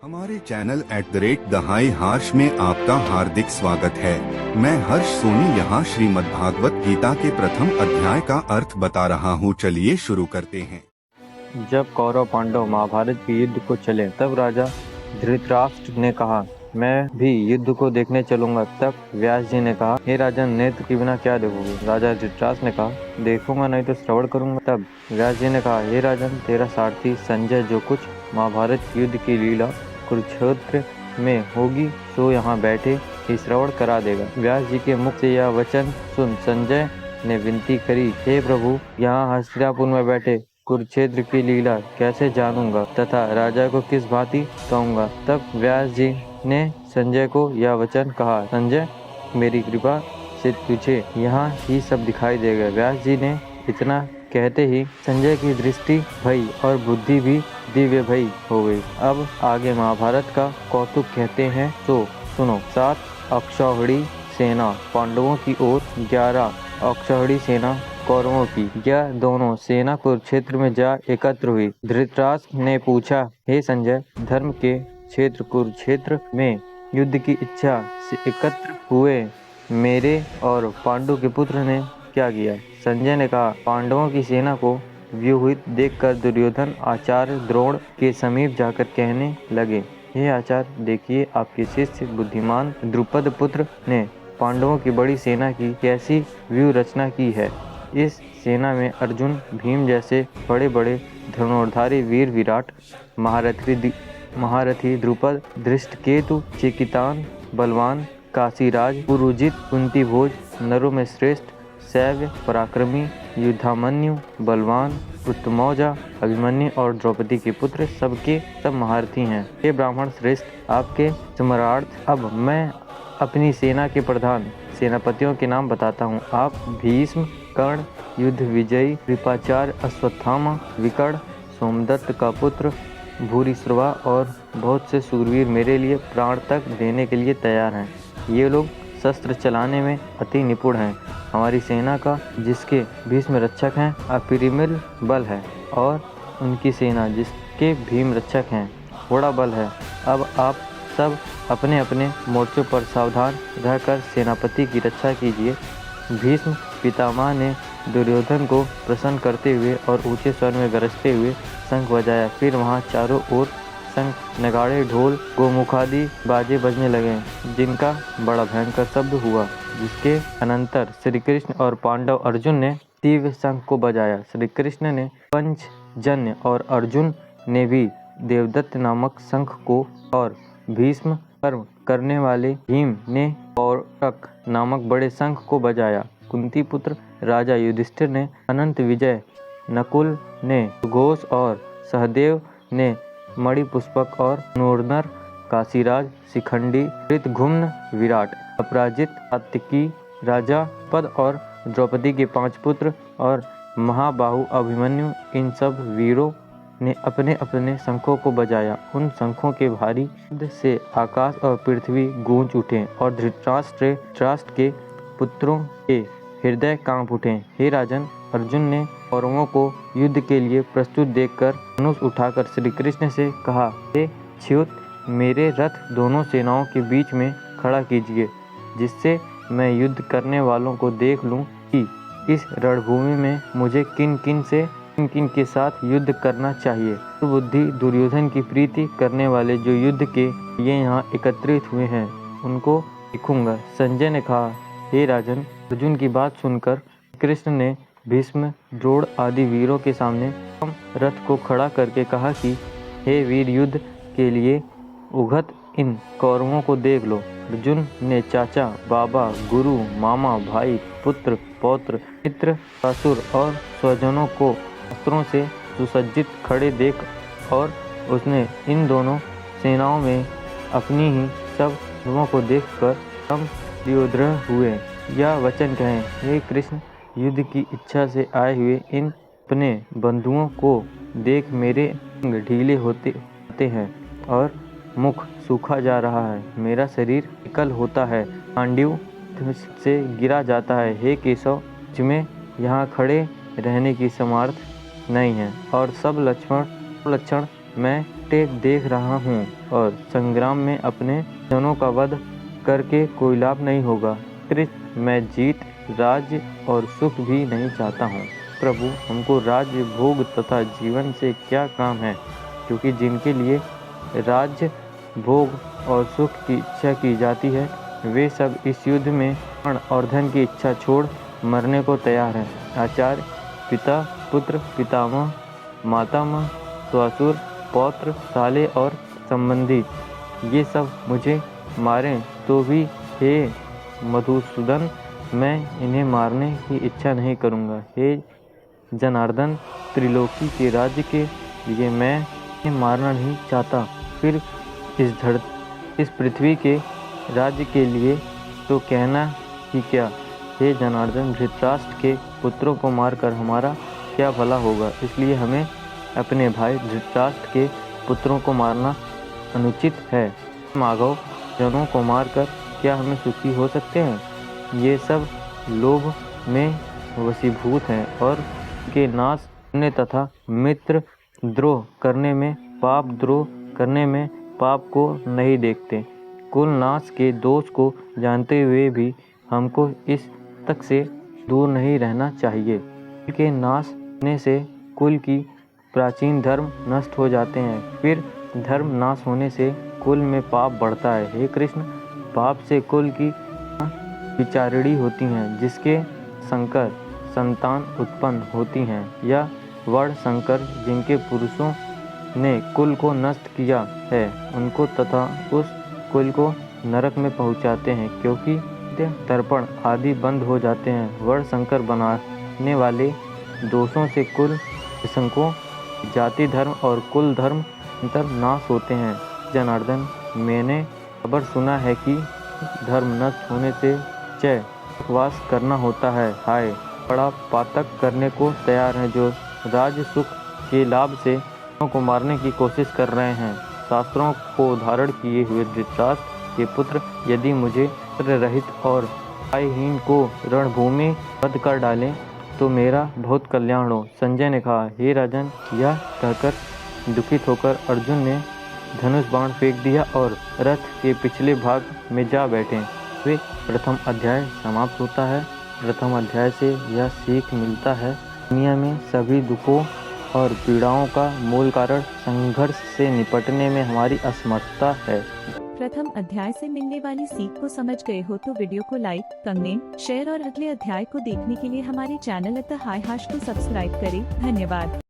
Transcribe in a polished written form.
हमारे channel @the में आपका हार्दिक स्वागत है। मैं हर्ष सोनी यहाँ श्रीमद्भागवत गीता के प्रथम अध्याय का अर्थ बता रहा हूँ। चलिए शुरू करते हैं। जब कौरव पांडव महाभारत के युद्ध को चले तब राजा धृतराष्ट्र ने कहा, मैं भी युद्ध को देखने चलूंगा। तब व्यास जी ने कहा, हे राजन, नेत्र के बिना क्या देखोगे? राजा धृतराष्ट्र ने कहा, देखूंगा नहीं तो श्रवण करूंगा। तब व्यास जी ने कहा, हे राजन, तेरा सारथी संजय जो कुछ महाभारत युद्ध की लीला कुरुक्षेत्र में होगी सो यहाँ बैठे ही श्रवण करा देगा। व्यास जी के मुख से यह वचन सुन संजय ने विनती करी, हे प्रभु, यहाँ हस्तिनापुर में बैठे कुरुक्षेत्र की लीला कैसे जानूंगा तथा राजा को किस भांति कहूँगा। तब व्यास जी ने संजय को यह वचन कहा, संजय, मेरी कृपा से तुझे यहाँ ही सब दिखाई देगा। व्यास जी ने इतना कहते ही संजय की दृष्टि भई और बुद्धि भी दिव्य भई हो गई। अब आगे महाभारत का कौतुक कहते हैं तो सुनो। 7 अक्षौहिणी सेना पांडवों की ओर, 11 अक्षौहिणी सेना कौरवों की। यह दोनों सेना कुरुक्षेत्र में जा एकत्र हुई। धृतराष्ट्र ने पूछा, हे संजय, धर्म के क्षेत्र कुरुक्षेत्र में युद्ध की इच्छा से एकत्र हुए मेरे और पांडु के पुत्र ने क्या किया? संजय ने कहा, पांडवों की सेना को व्यूहित देखकर दुर्योधन आचार्य द्रोण के समीप जाकर कहने लगे, हे आचार्य, देखिए, आपके शिष्य बुद्धिमान द्रुपद पुत्र ने पांडवों की बड़ी सेना की कैसी व्यूह रचना की है। इस सेना में अर्जुन, भीम जैसे बड़े बड़े धनुर्धारी वीर विराट, महारथी द्रुपद, धृष्टकेतु, चिकितान, बलवान, काशीराज, पुरुजित, कुंतीभोज, नरों में श्रेष्ठ, शैव्य, पराक्रमी, युद्धामन्यु, बलवान, उत्तमौजा, अभिमन्यु और द्रौपदी के पुत्र सबके सब महारथी हैं। हे ब्राह्मण श्रेष्ठ, आपके स्मरणार्थ अब मैं अपनी सेना के प्रधान सेनापतियों के नाम बताता हूँ। आप भीष्म, कर्ण, युद्ध विजयी, कृपाचार्य, अश्वत्थामा, विकर्ण, सोमदत्त का पुत्र भूरिश्रवा और बहुत से सूरवीर मेरे लिए प्राण तक देने के लिए तैयार हैं। ये लोग शस्त्र चलाने में अति निपुण हैं। हमारी सेना का जिसके भीष्म रक्षक हैं अपरिमित बल है और उनकी सेना जिसके भीम रक्षक हैं थोड़ा बल है। अब आप सब अपने अपने मोर्चों पर सावधान रहकर सेनापति की रक्षा कीजिए। भीष्म पितामह ने दुर्योधन को प्रसन्न करते हुए और ऊंचे स्वर में गरजते हुए शंख बजाया। फिर वहां चारों ओर शंख, नगाड़े, ढोल, गोमुखादि बाजे बजने लगे, जिनका बड़ा भयंकर शब्द हुआ। जिसके अनंतर श्री कृष्ण और पांडव अर्जुन ने दिव्य शंख को बजाया। श्री कृष्ण ने पंचजन्य और अर्जुन ने भी देवदत्त नामक शंख को और भीष्म कर्म करने वाले भीम ने पौरक नामक बड़े शंख को बजाया। कुंती पुत्र राजा युधिष्ठिर ने अनंत विजय, नकुल ने घोष और सहदेव ने मणिपुष्पक और नूरनर, काशीराज, शिखंडी, कृतघुम्न, विराट, अपराजित, सात्विकी, राजा पद और द्रौपदी के 5 पुत्र और महाबाहु अभिमन्यु, इन सब वीरों ने अपने अपने शंखों को बजाया। उन शंखों के भारी शब्द से आकाश और पृथ्वी गूंज उठे और धृतराष्ट्र के पुत्रों के हृदय कांप उठे। हे राजन, अर्जुन ने कौरवों को युद्ध के लिए प्रस्तुत देखकर धनुष उठाकर श्री कृष्ण से कहा, हे च्युत, मेरे रथ दोनों सेनाओं के बीच में खड़ा कीजिए, जिससे मैं युद्ध करने वालों को देख लूं कि इस रणभूमि में मुझे किन किन के साथ युद्ध करना चाहिए। बुद्धि दुर्योधन की प्रीति करने वाले जो युद्ध के लिए यहाँ एकत्रित हुए हैं उनको देखूंगा। संजय ने कहा, हे राजन, अर्जुन की बात सुनकर कृष्ण ने भीष्म, द्रोण आदि वीरों के सामने रथ को खड़ा करके कहा कि हे वीर, युद्ध के लिए उगत इन कौरवों को देख लो। अर्जुन ने चाचा, बाबा, गुरु, मामा, भाई, पुत्र, पौत्र, मित्र, ससुर और स्वजनों को अस्त्रों से सुसज्जित खड़े देख और उसने इन दोनों सेनाओं में अपनी ही सब लोगों को देखकर हम प्रियोदृढ़ हुए। यह वचन कहें, हे कृष्ण, युद्ध की इच्छा से आए हुए इन अपने बंधुओं को देख मेरे अंग ढीले होते हैं और मुख सूखा जा रहा है। मेरा शरीर विकल होता है, पांडु से गिरा जाता है। हे केशव, मुझमें यहाँ खड़े रहने की सामर्थ्य नहीं है और सब लक्षण मैं टेक देख रहा हूँ और संग्राम में अपने जनों का वध करके कोई लाभ नहीं होगा। कृष्ण, मैं जीत, राज्य और सुख भी नहीं चाहता हूँ। प्रभु, हमको राज्य, भोग तथा जीवन से क्या काम है, क्योंकि जिनके लिए राज्य, भोग और सुख की इच्छा की जाती है, वे सब इस युद्ध में प्राण और धन की इच्छा छोड़ मरने को तैयार हैं। आचार्य, पिता, पुत्र, पितामह, मातामह, ससुर, पौत्र, साले और संबंधी, ये सब मुझे मारें तो भी हे मधुसूदन, मैं इन्हें मारने की इच्छा नहीं करूँगा। हे जनार्दन, त्रिलोकी के राज्य के लिए मैं इन्हें मारना नहीं चाहता, फिर इस पृथ्वी के राज्य के लिए तो कहना ही क्या। हे जनार्दन, धृतराष्ट्र के पुत्रों को मारकर हमारा क्या भला होगा, इसलिए हमें अपने भाई धृतराष्ट्र के पुत्रों को मारना अनुचित है। माधव जनों को मारकर क्या हमें सुखी हो सकते हैं? ये सब लोभ में वशीभूत हैं और के नाश करने तथा मित्र द्रोह करने में, पाप द्रोह करने में पाप को नहीं देखते। कुल नाश के दोष को जानते हुए भी हमको इस तक से दूर नहीं रहना चाहिए। कुल के नाश होने से कुल की प्राचीन धर्म नष्ट हो जाते हैं, फिर धर्म नाश होने से कुल में पाप बढ़ता है। हे कृष्ण, पाप से कुल की विचारिणी होती हैं, जिसके संकर संतान उत्पन्न होती हैं, या वर्ण संकर जिनके पुरुषों ने कुल को नष्ट किया है, उनको तथा उस कुल को नरक में पहुंचाते हैं, क्योंकि तर्पण आदि बंद हो जाते हैं। वर्ण संकर बनाने वाले दोषों से कुल संकों, जाति धर्म और कुल धर्म अंतर नाश होते हैं। जनार्दन, मैंने खबर सुना है कि धर्म नष्ट होने से चय वास करना होता है। हाय, बड़ा पातक करने को तैयार हैं जो राज्य सुख के लाभ से को मारने की कोशिश कर रहे हैं। शास्त्रों को धारण किए हुए धृतराष्ट्र के पुत्र यदि मुझे रहित और भाईहीन को रणभूमि बंद कर डालें तो मेरा बहुत कल्याण हो। संजय ने कहा, हे राजन, यह कहकर दुखित होकर अर्जुन ने धनुष बाण फेंक दिया और रथ के पिछले भाग में जा बैठे। वे प्रथम अध्याय समाप्त होता है। प्रथम अध्याय से यह सीख मिलता है, दुनिया में सभी दुखों और पीड़ाओं का मूल कारण संघर्ष से निपटने में हमारी असमर्थता है। प्रथम अध्याय से मिलने वाली सीख को समझ गए हो तो वीडियो को लाइक, कमेंट, शेयर और अगले अध्याय को देखने के लिए हमारे चैनल द हाई हाश को सब्सक्राइब करें। धन्यवाद।